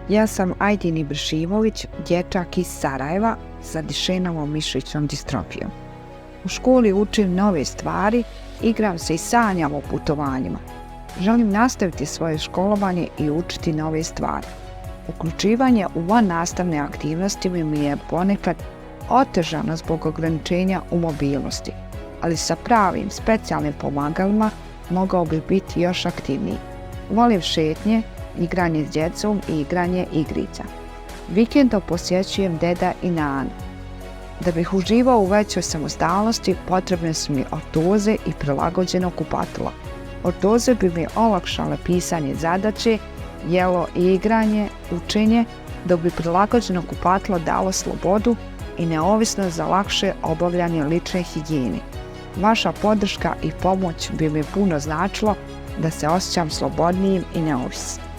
Ja sam Ajdin Ibršimović, dječak iz Sarajeva sa Dušenovom mišićnom distrofijom. U školi učim nove stvari, igram se i sanjam o putovanjima. Želim nastaviti svoje školovanje i učiti nove stvari. Uključivanje u vannastavne aktivnosti mi je ponekad otežano zbog ograničenja u mobilnosti, ali sa pravim specijalnim pomagalima mogao bi biti još aktivniji. Volim šetnje, igranje s djecom i igranje igrica. Vikendom posjećujem deda i nanu. Da bih uživao u većoj samostalnosti, potrebne su mi ortoze i prilagođeno kupatilo. Ortoze bi mi olakšale pisanje zadaće, jelo i igranje, učenje, dok bi prilagođeno kupatilo dalo slobodu i neovisnost za lakše obavljanje lične higijene. Vaša podrška i pomoć bi mi puno značilo da se osjećam slobodnijim i neovisnim.